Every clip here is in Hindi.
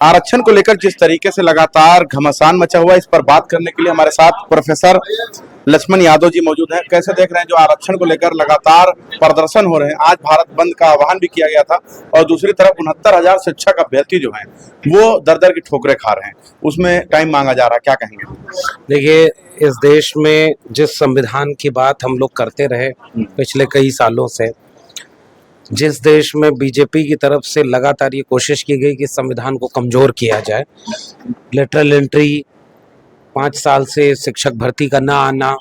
आरक्षण को लेकर जिस तरीके से लगातार घमासान मचा हुआ है, इस पर बात करने के लिए हमारे साथ प्रोफेसर लक्ष्मण यादव जी मौजूद हैं। कैसे देख रहे हैं जो आरक्षण को लेकर लगातार प्रदर्शन हो रहे हैं? आज भारत बंद का आह्वान भी किया गया था और दूसरी तरफ 69,000 शिक्षक अभ्यर्थी जो हैं वो दर दर की ठोकरें खा रहे हैं, उसमें टाइम मांगा जा रहा है, क्या कहेंगे? देखिए, इस देश में जिस संविधान की बात हम लोग करते रहे पिछले कई सालों से, जिस देश में बीजेपी की तरफ से लगातार ये कोशिश की गई कि संविधान को कमजोर किया जाए, लेटरल एंट्री 5 साल से शिक्षक भर्ती का ना आना,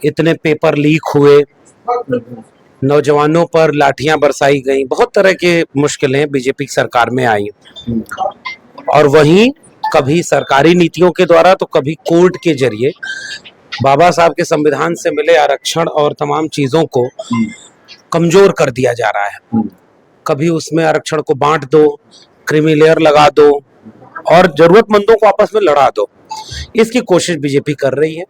इतने पेपर लीक हुए, नौजवानों पर लाठियां बरसाई गई, बहुत तरह के मुश्किलें बीजेपी की सरकार में आई और वहीं कभी सरकारी नीतियों के द्वारा तो कभी कोर्ट के जरिए बाबा साहब के संविधान से मिले आरक्षण और तमाम चीजों को कमजोर कर दिया जा रहा है। कभी उसमें आरक्षण को बांट दो, क्रीमी लेयर लगा दो और जरूरतमंदों को आपस में लड़ा दो, इसकी कोशिश बीजेपी कर रही है।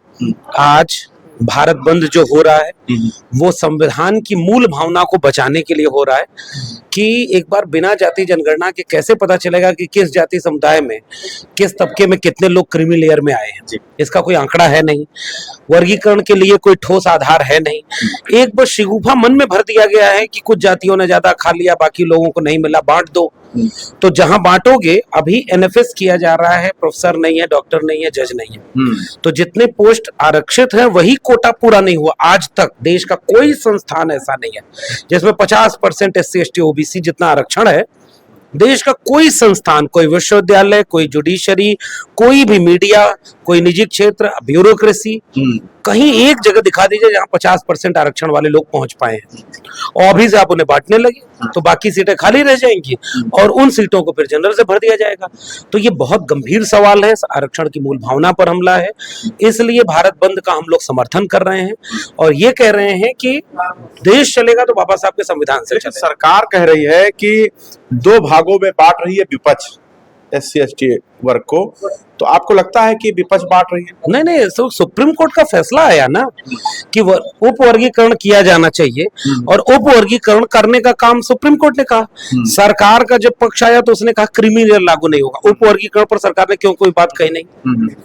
आज भारत बंद जो हो रहा है वो संविधान की मूल भावना को बचाने के लिए हो रहा है कि एक बार बिना जाति जनगणना के कैसे पता चलेगा कि किस जाति समुदाय में, किस तबके में कितने लोग क्रीमी लेयर में आए हैं। इसका कोई आंकड़ा है नहीं, वर्गीकरण के लिए कोई ठोस आधार है नहीं। एक बस शिगुफा मन में भर दिया गया है कि कुछ जातियों ने ज्यादा खा लिया, बाकी लोगों को नहीं मिला, बांट दो। तो जहां बांटोगे, अभी एनएफएस किया जा रहा है, प्रोफेसर नहीं है, डॉक्टर नहीं है, जज नहीं है, तो जितने पोस्ट आरक्षित है वही कोटा पूरा नहीं हुआ। आज तक देश का कोई संस्थान ऐसा नहीं है जिसमें 50% SC ST OBC जितना आरक्षण है। देश का कोई संस्थान, कोई विश्वविद्यालय, कोई जुडिशरी, कोई भी मीडिया, कोई निजी क्षेत्र, ब्यूरोक्रेसी, कहीं एक जगह दिखा दीजिए जहां 50% आरक्षण वाले लोग पहुंच पाए हैं। और अभी से आप उन्हें बांटने लगे तो बाकी सीटें खाली रह जाएंगी और उन सीटों को फिर जनरल से भर दिया जाएगा। तो ये बहुत गंभीर सवाल है, आरक्षण की मूल भावना पर हमला है। इसलिए भारत बंद का हम लोग समर्थन कर रहे हैं और ये कह रहे हैं कि देश चलेगा तो बाबा साहब के संविधान से चलेगा। सरकार कह रही है कि 2 भागों में बांट रही है विपक्ष SC ST वर्ग को, तो आपको लगता है कि विपक्ष बांट रही है? नहीं, तो सुप्रीम कोर्ट का फैसला आया ना कि उप वर्गीकरण किया जाना चाहिए और उप वर्गीकरण करने का काम सुप्रीम कोर्ट ने कहा। सरकार का जब पक्ष आया तो उसने कहा क्रीमी लेयर लागू नहीं होगा। उप वर्गीकरण पर सरकार ने क्यों कोई बात कही नहीं?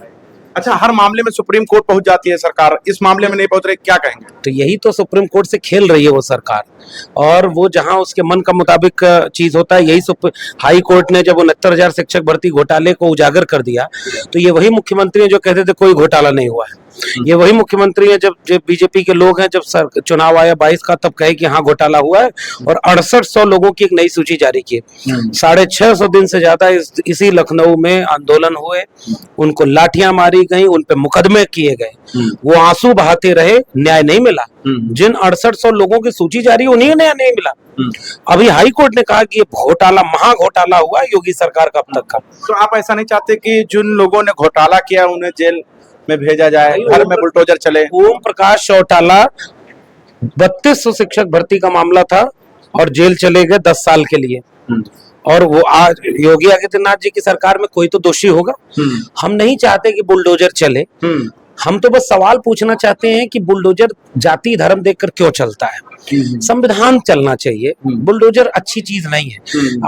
अच्छा, हर मामले में सुप्रीम कोर्ट पहुंच जाती है सरकार, इस मामले में नहीं पहुंच रही, क्या कहेंगे? तो यही तो सुप्रीम कोर्ट से खेल रही है वो सरकार, और वो जहां उसके मन का मुताबिक चीज होता है। यही हाई कोर्ट ने जब 69,000 शिक्षक भर्ती घोटाले को उजागर कर दिया तो ये वही मुख्यमंत्री हैं जो कहते थे कोई घोटाला नहीं हुआ है। ये वही मुख्यमंत्री हैं जब बीजेपी के लोग हैं, जब चुनाव आया 22 का, तब कहे कि हाँ घोटाला हुआ है और 6800 लोगों की एक नई सूची जारी की। 650 दिन से ज्यादा इसी लखनऊ में आंदोलन हुए, उनको लाठियां मारी गई, उन पे मुकदमे किए गए, वो आंसू बहाते रहे, न्याय नहीं मिला। जिन 6800 लोगों की सूची जारी, उन्हें न्याय नहीं मिला। अभी हाई कोर्ट ने कहा कि ये घोटाला, महा घोटाला हुआ योगी सरकार का अब तक का। तो आप ऐसा नहीं चाहते कि जिन लोगों ने घोटाला किया उन्हें जेल में भेजा जाए, घर में बुलडोजर चले? ओम प्रकाश चौटाला 3200 शिक्षक भर्ती का मामला था और जेल चले गए 10 साल के लिए। और वो आज योगी आदित्यनाथ जी की सरकार में कोई तो दोषी होगा। हम नहीं चाहते कि बुलडोजर चले, हम तो बस सवाल पूछना चाहते हैं कि बुलडोजर जाति धर्म देखकर क्यों चलता है? संविधान चलना चाहिए। बुलडोजर अच्छी चीज नहीं है।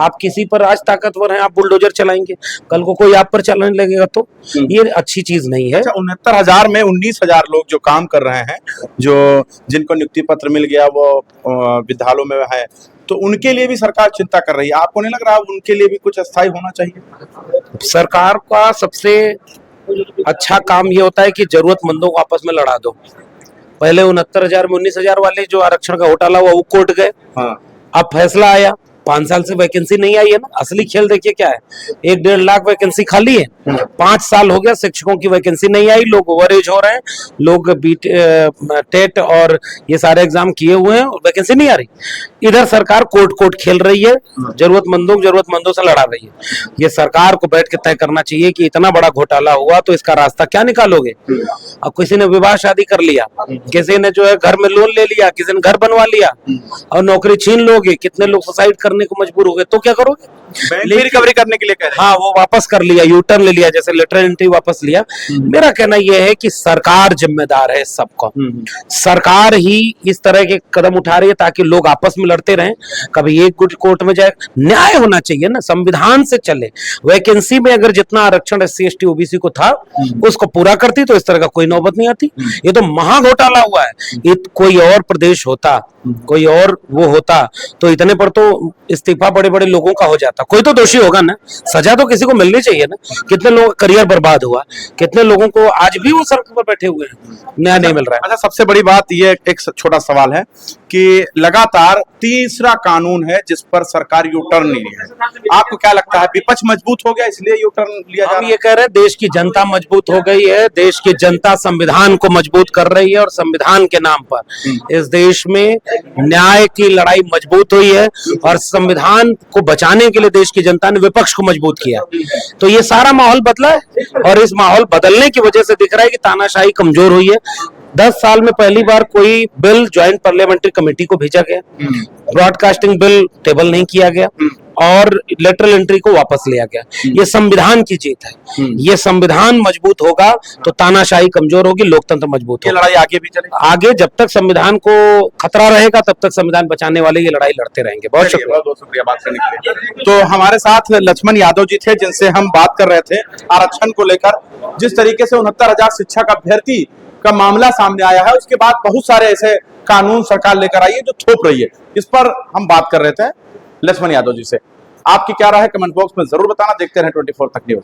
आप किसी पर आज ताकतवर हैं, आप बुलडोजर चलाएंगे, कल को कोई आप पर चलने लगेगा तो ये अच्छी चीज नहीं है। अच्छा, 69,000 में 19,000 लोग जो काम कर रहे हैं, जो जिनको नियुक्ति पत्र मिल गया वो विद्यालयों में है, तो उनके लिए भी सरकार चिंता कर रही है। आपको नहीं लग रहा उनके लिए भी कुछ अस्थायी होना चाहिए? सरकार का सबसे अच्छा काम ये होता है कि जरूरतमंदों को आपस में लड़ा दो। पहले 69,000 में 19,000 वाले जो आरक्षण का घोटाला हुआ वो कोर्ट गए। अब फैसला आया, 5 साल से वैकेंसी नहीं आई है ना। असली खेल देखिए क्या है, 1-1.5 लाख वैकेंसी खाली है। 5 साल हो गया शिक्षकों की वैकेंसी नहीं आई, लोग ओवरेज हो रहे हैं, लोग टेट और ये सारे एग्जाम किए हुए हैं, वैकेंसी नहीं आ रही। इधर सरकार कोर्ट खेल रही है, जरूरतमंदों से लड़ा रही है। ये सरकार को बैठ के तय करना चाहिए कि इतना बड़ा घोटाला हुआ तो इसका रास्ता क्या निकालोगे। अब किसी ने विवाह शादी कर लिया, किसी ने जो है घर में लोन ले लिया, किसी ने घर बनवा लिया और नौकरी छीन लोगे। कितने लोग सुसाइड कर करने को मजबूर हो गए तो क्या करोगे? बैंक भी रिकवरी करने के लिए कह रहे हैं। हाँ, वो वापस कर लिया, यू टर्न ले लिया, जैसे लेटरल एंट्री वापस लिया। मेरा कहना यह है कि सरकार जिम्मेदार है इस सबको। सरकार ही इस तरह के कदम उठा रही है ताकि लोग आपस में लड़ते रहें, कभी एक गुट कोर्ट में जाए। न्याय होना चाहिए ना, संविधान से चले। वैकेंसी में अगर जितना आरक्षण SC ST OBC को था उसको पूरा करती तो इस तरह का कोई नौबत नहीं आती। ये तो महा घोटाला हुआ है। ये कोई और प्रदेश होता, कोई और वो होता तो इतने पर तो इस्तीफा बड़े बड़े लोगों का हो जाता। कोई तो दोषी होगा ना, सजा तो किसी को मिलनी चाहिए ना। कितने लोगों का करियर बर्बाद हुआ, कितने लोगों को आज भी वो सड़क पर बैठे हुए हैं, न्याय नहीं मिल रहा है। अच्छा, सबसे बड़ी बात ये एक छोटा सवाल है कि लगातार तीसरा कानून है जिस पर सरकार यू टर्न नहीं है। आपको क्या लगता है, विपक्ष मजबूत हो गया इसलिए यू टर्न लिया जा रहा हम है? ये कह रहे हैं देश की जनता मजबूत हो गई है, देश की जनता संविधान को मजबूत कर रही है और संविधान के नाम पर इस देश में न्याय की लड़ाई मजबूत हुई है और संविधान को बचाने के लिए देश की जनता ने विपक्ष को मजबूत किया। तो ये सारा माहौल बदला है और इस माहौल बदलने की वजह से दिख रहा है कि तानाशाही कमजोर हुई है। 10 साल में पहली बार कोई बिल ज्वाइंट पार्लियामेंट्री कमेटी को भेजा गया, ब्रॉडकास्टिंग बिल टेबल नहीं किया गया और लेटरल एंट्री को वापस लिया गया। ये संविधान की जीत है। ये संविधान मजबूत होगा तो तानाशाही कमजोर होगी, लोकतंत्र मजबूत ये होगा। लड़ाई आगे भी चलेगी। आगे जब तक संविधान को खतरा रहेगा तब तक संविधान बचाने वाले ये लड़ाई लड़ते रहेंगे। बहुत चलिए, शुक्रिया। बहुत शुक्रिया बात करने के लिए। तो हमारे साथ लक्ष्मण यादव जी थे जिनसे हम बात कर रहे थे आरक्षण को लेकर। जिस तरीके से 69,000 शिक्षक अभ्यर्थी का मामला सामने आया है, उसके बाद बहुत सारे ऐसे कानून सरकार लेकर आई है जो थोप रही है। इस पर हम बात कर रहे थे लक्ष्मण यादव जी से। आपकी क्या राय है कमेंट बॉक्स में जरूर बताना। देखते रहें 24 तक न्यूज।